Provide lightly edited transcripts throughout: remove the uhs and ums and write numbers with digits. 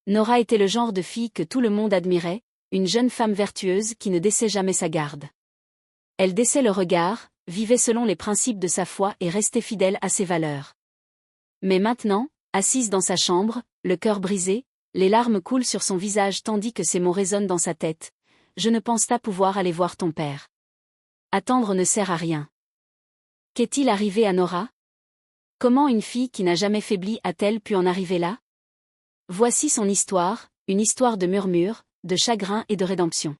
Nora était le genre de fille que tout le monde admirait, une jeune femme vertueuse qui ne déçait jamais sa garde. Elle déçait le regard, vivait selon les principes de sa foi et restait fidèle à ses valeurs. Mais maintenant, assise dans sa chambre, le cœur brisé, les larmes coulent sur son visage tandis que ces mots résonnent dans sa tête. Je ne pense pas pouvoir aller voir ton père. Attendre ne sert à rien. Qu'est-il arrivé à Nora? Comment une fille qui n'a jamais faibli a-t-elle pu en arriver là? Voici son histoire, une histoire de murmures, de chagrin et de rédemption.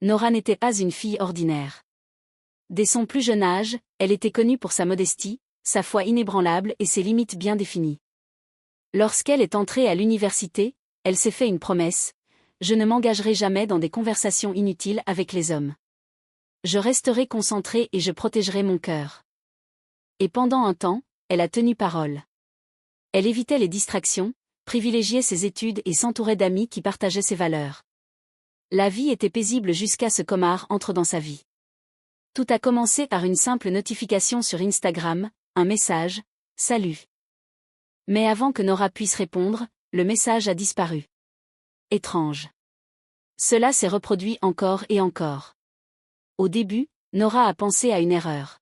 Nora n'était pas une fille ordinaire. Dès son plus jeune âge, elle était connue pour sa modestie, sa foi inébranlable et ses limites bien définies. Lorsqu'elle est entrée à l'université, elle s'est fait une promesse: je ne m'engagerai jamais dans des conversations inutiles avec les hommes. Je resterai concentrée et je protégerai mon cœur. Et pendant un temps, elle a tenu parole. Elle évitait les distractions, privilégiait ses études et s'entourait d'amis qui partageaient ses valeurs. La vie était paisible jusqu'à ce qu'Omar entre dans sa vie. Tout a commencé par une simple notification sur Instagram, un message: « Salut ». Mais avant que Nora puisse répondre, le message a disparu. Étrange. Cela s'est reproduit encore et encore. Au début, Nora a pensé à une erreur.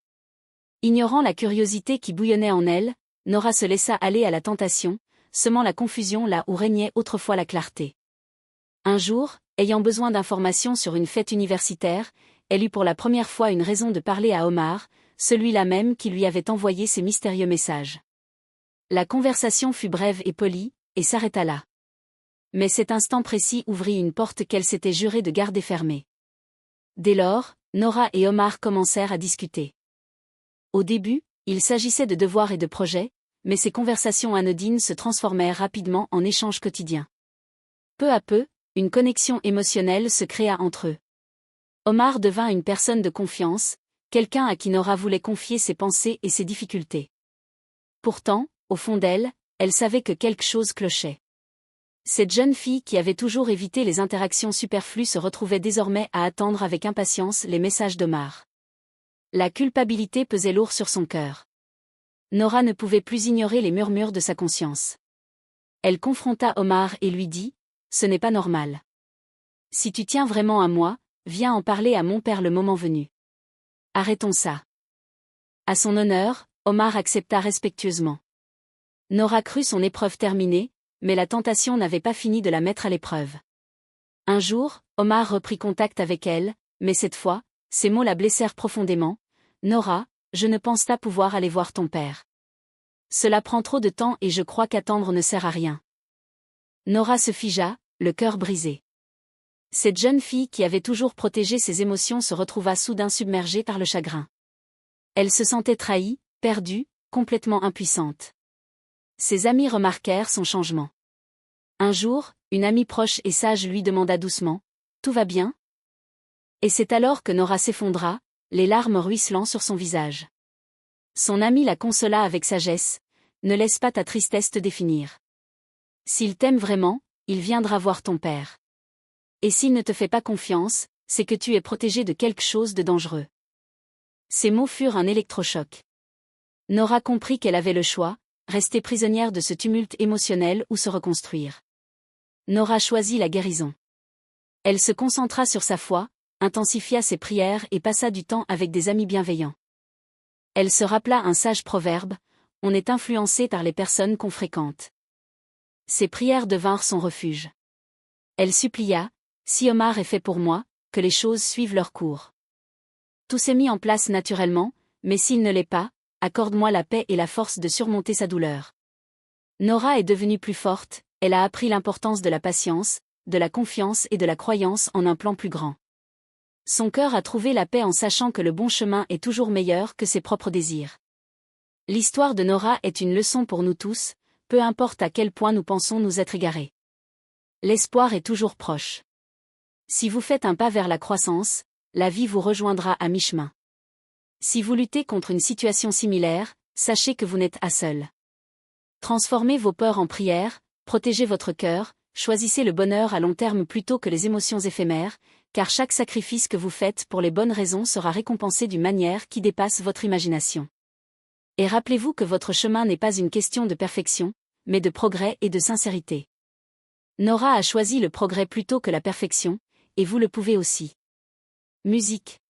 Ignorant la curiosité qui bouillonnait en elle, Nora se laissa aller à la tentation, semant la confusion là où régnait autrefois la clarté. Un jour, ayant besoin d'informations sur une fête universitaire, elle eut pour la première fois une raison de parler à Omar, celui-là même qui lui avait envoyé ces mystérieux messages. La conversation fut brève et polie, et s'arrêta là. Mais cet instant précis ouvrit une porte qu'elle s'était jurée de garder fermée. Dès lors, Nora et Omar commencèrent à discuter. Au début, il s'agissait de devoirs et de projets, mais ces conversations anodines se transformèrent rapidement en échanges quotidiens. Peu à peu, une connexion émotionnelle se créa entre eux. Omar devint une personne de confiance, quelqu'un à qui Nora voulait confier ses pensées et ses difficultés. Pourtant, au fond d'elle, elle savait que quelque chose clochait. Cette jeune fille qui avait toujours évité les interactions superflues se retrouvait désormais à attendre avec impatience les messages d'Omar. La culpabilité pesait lourd sur son cœur. Nora ne pouvait plus ignorer les murmures de sa conscience. Elle confronta Omar et lui dit: « Ce n'est pas normal. Si tu tiens vraiment à moi, viens en parler à mon père le moment venu. Arrêtons ça. » À son honneur, Omar accepta respectueusement. Nora crut son épreuve terminée, mais la tentation n'avait pas fini de la mettre à l'épreuve. Un jour, Omar reprit contact avec elle, mais cette fois, ces mots la blessèrent profondément. « Nora, je ne pense pas pouvoir aller voir ton père. Cela prend trop de temps et je crois qu'attendre ne sert à rien. » Nora se figea, le cœur brisé. Cette jeune fille qui avait toujours protégé ses émotions se retrouva soudain submergée par le chagrin. Elle se sentait trahie, perdue, complètement impuissante. Ses amis remarquèrent son changement. Un jour, une amie proche et sage lui demanda doucement: « Tout va bien ?» Et c'est alors que Nora s'effondra, les larmes ruisselant sur son visage. Son amie la consola avec sagesse: « Ne laisse pas ta tristesse te définir. S'il t'aime vraiment, il viendra voir ton père. Et s'il ne te fait pas confiance, c'est que tu es protégé de quelque chose de dangereux. » Ces mots furent un électrochoc. Nora comprit qu'elle avait le choix: rester prisonnière de ce tumulte émotionnel ou se reconstruire. Nora choisit la guérison. Elle se concentra sur sa foi, intensifia ses prières et passa du temps avec des amis bienveillants. Elle se rappela un sage proverbe: « On est influencé par les personnes qu'on fréquente. » Ses prières devinrent son refuge. Elle supplia: « Si Omar est fait pour moi, que les choses suivent leur cours. Tout s'est mis en place naturellement, mais s'il ne l'est pas, accorde-moi la paix et la force de surmonter sa douleur. » Nora est devenue plus forte, elle a appris l'importance de la patience, de la confiance et de la croyance en un plan plus grand. Son cœur a trouvé la paix en sachant que le bon chemin est toujours meilleur que ses propres désirs. L'histoire de Nora est une leçon pour nous tous, peu importe à quel point nous pensons nous être égarés. L'espoir est toujours proche. Si vous faites un pas vers la croissance, la vie vous rejoindra à mi-chemin. Si vous luttez contre une situation similaire, sachez que vous n'êtes pas seul. Transformez vos peurs en prières, protégez votre cœur, choisissez le bonheur à long terme plutôt que les émotions éphémères, car chaque sacrifice que vous faites pour les bonnes raisons sera récompensé d'une manière qui dépasse votre imagination. Et rappelez-vous que votre chemin n'est pas une question de perfection, mais de progrès et de sincérité. Nora a choisi le progrès plutôt que la perfection, et vous le pouvez aussi. Musique.